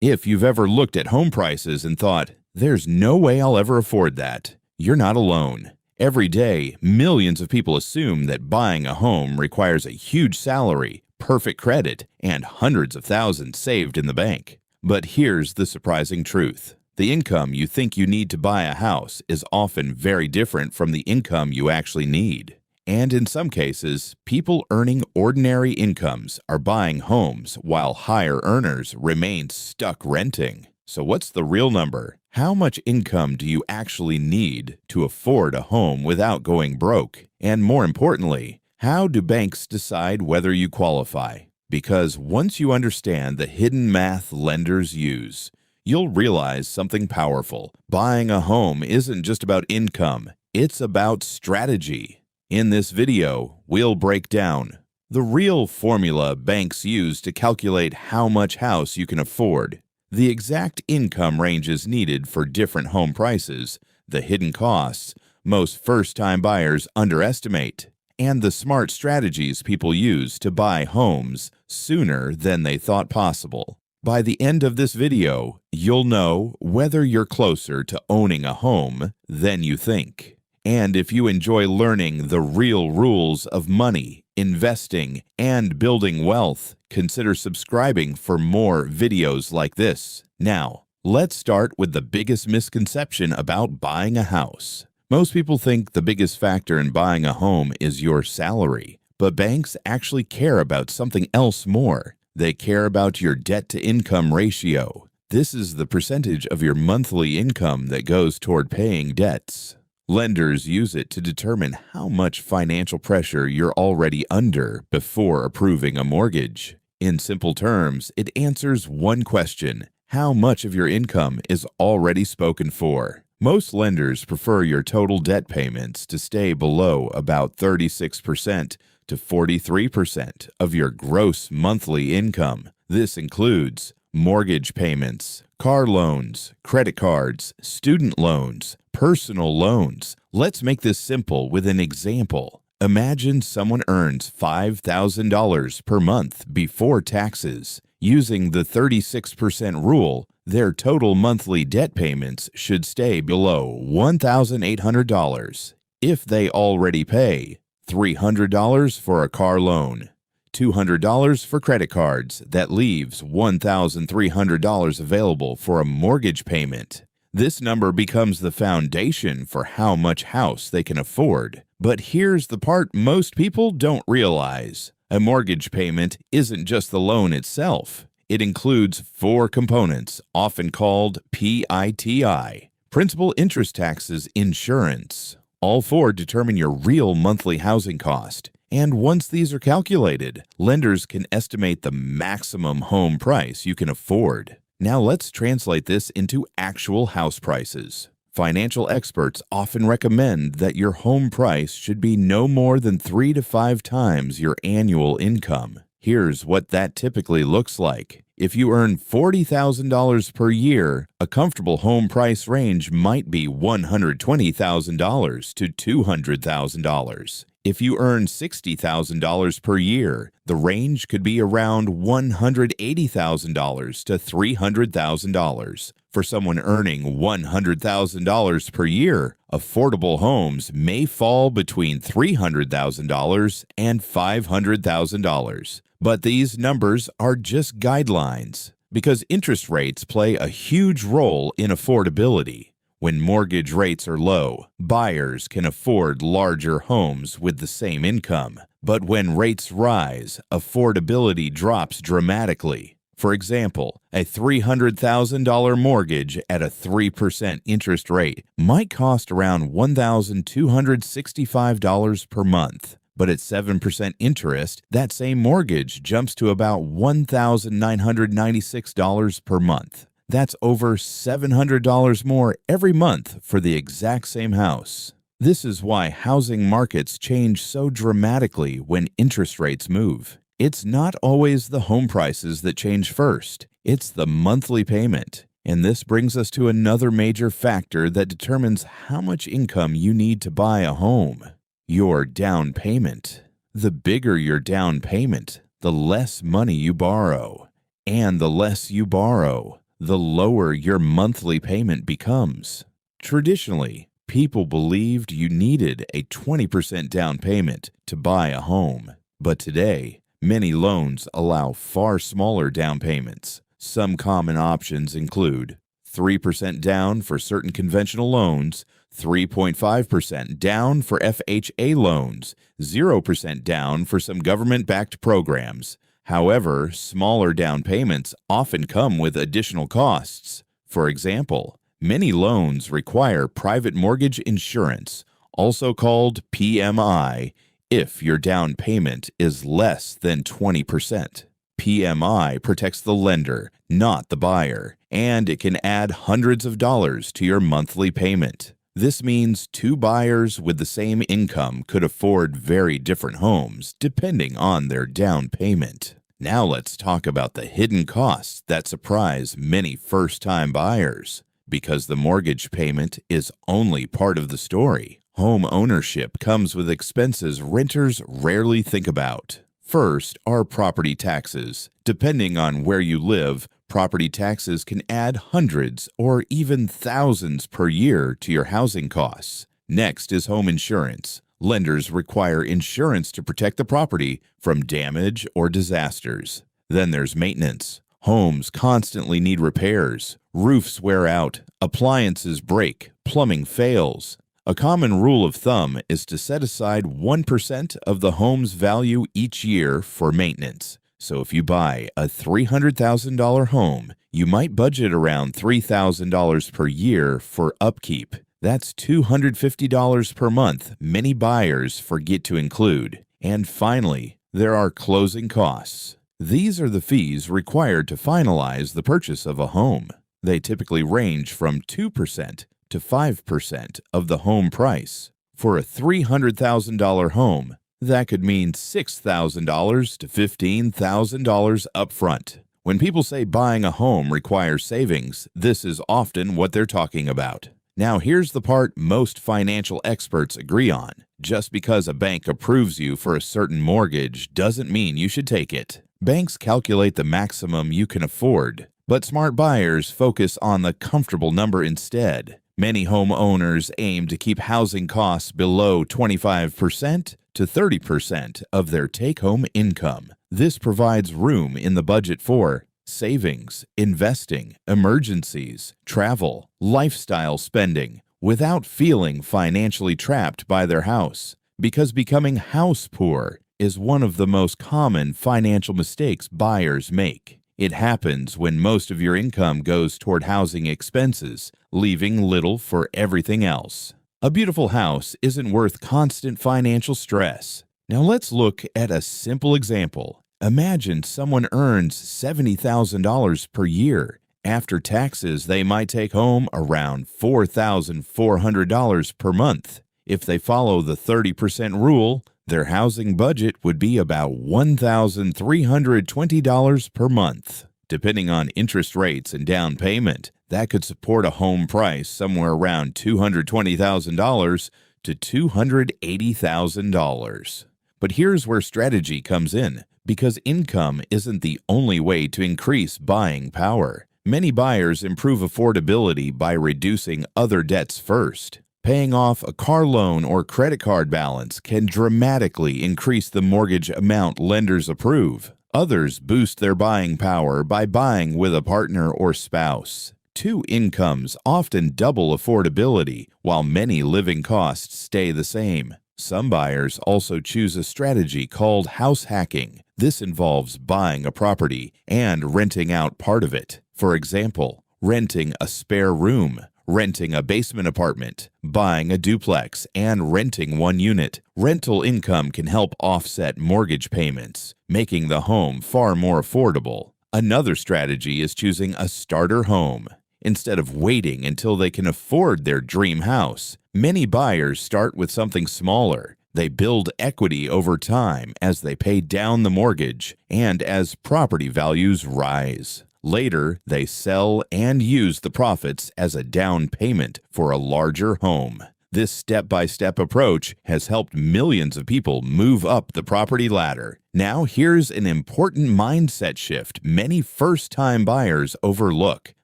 If you've ever looked at home prices and thought, "There's no way I'll ever afford that," you're not alone. Every day, millions of people assume that buying a home requires a huge salary, perfect credit, and hundreds of thousands saved in the bank. But here's the surprising truth. The income you think you need to buy a house is often very different from the income you actually need. And in some cases, people earning ordinary incomes are buying homes while higher earners remain stuck renting. So what's the real number? How much income do you actually need to afford a home without going broke? And more importantly, how do banks decide whether you qualify? Because once you understand the hidden math lenders use, you'll realize something powerful. Buying a home isn't just about income, it's about strategy. In this video, we'll break down the real formula banks use to calculate how much house you can afford, the exact income ranges needed for different home prices, the hidden costs most first-time buyers underestimate, and the smart strategies people use to buy homes sooner than they thought possible. By the end of this video, you'll know whether you're closer to owning a home than you think. And if you enjoy learning the real rules of money, investing, and building wealth, consider subscribing for more videos like this. Now, let's start with the biggest misconception about buying a house. Most people think the biggest factor in buying a home is your salary, but banks actually care about something else more. They care about your debt-to-income ratio. This is the percentage of your monthly income that goes toward paying debts. Lenders use it to determine how much financial pressure you're already under before approving a mortgage. In simple terms, it answers one question: how much of your income is already spoken for? Most lenders prefer your total debt payments to stay below about 36% to 43% of your gross monthly income. This includes mortgage payments, car loans, credit cards, student loans, personal loans. Let's make this simple with an example. Imagine someone earns $5,000 per month before taxes. Using the 36% rule, their total monthly debt payments should stay below $1,800. If they already pay $300 for a car loan, $200 for credit cards, that leaves $1,300 available for a mortgage payment. This number becomes the foundation for how much house they can afford. But here's the part most people don't realize. A mortgage payment isn't just the loan itself. It includes 4 components, often called PITI: principal, interest, taxes, insurance. All 4 determine your real monthly housing cost. And once these are calculated, lenders can estimate the maximum home price you can afford. Now let's translate this into actual house prices. Financial experts often recommend that your home price should be no more than 3 to 5 times your annual income. Here's what that typically looks like. If you earn $40,000 per year, a comfortable home price range might be $120,000 to $200,000. If you earn $60,000 per year, the range could be around $180,000 to $300,000. For someone earning $100,000 per year, affordable homes may fall between $300,000 and $500,000. But these numbers are just guidelines, because interest rates play a huge role in affordability. When mortgage rates are low, buyers can afford larger homes with the same income. But when rates rise, affordability drops dramatically. For example, a $300,000 mortgage at a 3% interest rate might cost around $1,265 per month. But at 7% interest, that same mortgage jumps to about $1,996 per month. That's over $700 more every month for the exact same house. This is why housing markets change so dramatically when interest rates move. It's not always the home prices that change first. It's the monthly payment. And this brings us to another major factor that determines how much income you need to buy a home: your down payment. The bigger your down payment, the less money you borrow. And the less you borrow, the lower your monthly payment becomes. Traditionally, people believed you needed a 20% down payment to buy a home. But today, many loans allow far smaller down payments. Some common options include 3% down for certain conventional loans, 3.5% down for FHA loans, 0% down for some government-backed programs. However, smaller down payments often come with additional costs. For example, many loans require private mortgage insurance, also called PMI, if your down payment is less than 20%. PMI protects the lender, not the buyer, and it can add hundreds of dollars to your monthly payment. This means two buyers with the same income could afford very different homes depending on their down payment. Now let's talk about the hidden costs that surprise many first-time buyers. Because the mortgage payment is only part of the story, home ownership comes with expenses renters rarely think about. First are property taxes. Depending on where you live, property taxes can add hundreds or even thousands per year to your housing costs. Next is home insurance. Lenders require insurance to protect the property from damage or disasters. Then there's maintenance. Homes constantly need repairs. Roofs wear out, appliances break, plumbing fails. A common rule of thumb is to set aside 1% of the home's value each year for maintenance. So if you buy a $300,000 home, you might budget around $3,000 per year for upkeep. That's $250 per month many buyers forget to include. And finally, there are closing costs. These are the fees required to finalize the purchase of a home. They typically range from 2% to 5% of the home price. For a $300,000 home, that could mean $6,000 to $15,000 upfront. When people say buying a home requires savings, this is often what they're talking about. Now here's the part most financial experts agree on. Just because a bank approves you for a certain mortgage doesn't mean you should take it. Banks calculate the maximum you can afford, but smart buyers focus on the comfortable number instead. Many homeowners aim to keep housing costs below 25% to 30% of their take-home income. This provides room in the budget for savings, investing, emergencies, travel, lifestyle spending, without feeling financially trapped by their house. Because becoming house poor is one of the most common financial mistakes buyers make. It happens when most of your income goes toward housing expenses, leaving little for everything else. A beautiful house isn't worth constant financial stress. Now let's look at a simple example. Imagine someone earns $70,000 per year. After taxes, they might take home around $4,400 per month. If they follow the 30% rule, their housing budget would be about $1,320 per month. Depending on interest rates and down payment, that could support a home price somewhere around $220,000 to $280,000. But here's where strategy comes in, because income isn't the only way to increase buying power. Many buyers improve affordability by reducing other debts first. Paying off a car loan or credit card balance can dramatically increase the mortgage amount lenders approve. Others boost their buying power by buying with a partner or spouse. Two incomes often double affordability, while many living costs stay the same. Some buyers also choose a strategy called house hacking. This involves buying a property and renting out part of it. For example, renting a spare room, renting a basement apartment, buying a duplex, and renting one unit. Rental income can help offset mortgage payments, making the home far more affordable. Another strategy is choosing a starter home. Instead of waiting until they can afford their dream house, many buyers start with something smaller. They build equity over time as they pay down the mortgage and as property values rise. Later, they sell and use the profits as a down payment for a larger home. This step-by-step approach has helped millions of people move up the property ladder. Now, here's an important mindset shift many first-time buyers overlook.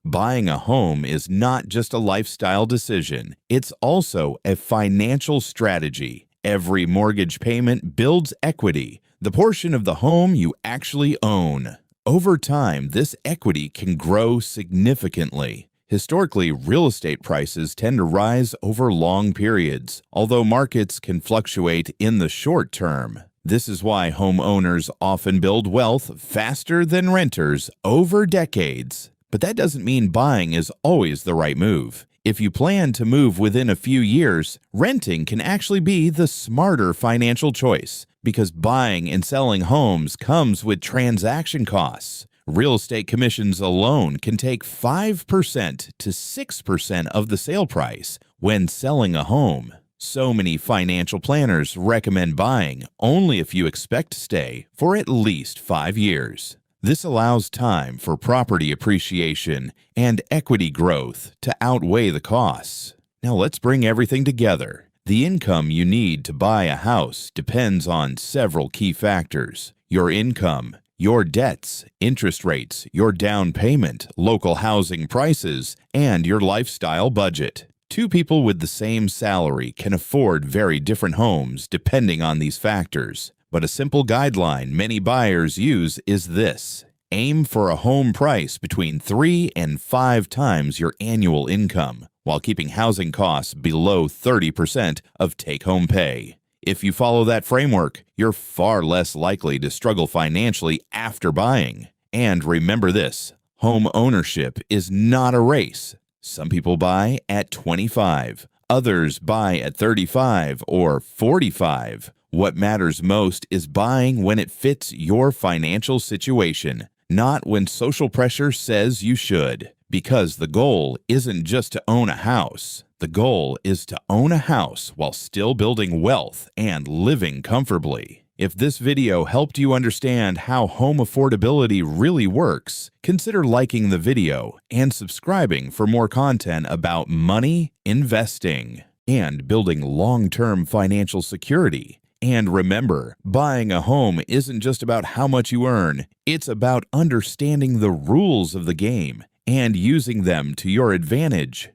Buying a home is not just a lifestyle decision, it's also a financial strategy. Every mortgage payment builds equity, the portion of the home you actually own. Over time, this equity can grow significantly. Historically, real estate prices tend to rise over long periods, although markets can fluctuate in the short term. This is why homeowners often build wealth faster than renters over decades. But that doesn't mean buying is always the right move. If you plan to move within a few years, renting can actually be the smarter financial choice, because buying and selling homes comes with transaction costs. Real estate commissions alone can take 5% to 6% of the sale price when selling a home. So many financial planners recommend buying only if you expect to stay for at least 5 years. This allows time for property appreciation and equity growth to outweigh the costs. Now let's bring everything together. The income you need to buy a house depends on several key factors: your income, your debts, interest rates, your down payment, local housing prices, and your lifestyle budget. Two people with the same salary can afford very different homes depending on these factors. But a simple guideline many buyers use is this: aim for a home price between 3 and 5 times your annual income, while keeping housing costs below 30% of take-home pay. If you follow that framework, you're far less likely to struggle financially after buying. And remember this: home ownership is not a race. Some people buy at 25, others buy at 35 or 45. What matters most is buying when it fits your financial situation, not when social pressure says you should. Because the goal isn't just to own a house. The goal is to own a house while still building wealth and living comfortably. If this video helped you understand how home affordability really works, consider liking the video and subscribing for more content about money, investing, and building long-term financial security. And remember, buying a home isn't just about how much you earn, it's about understanding the rules of the game and using them to your advantage.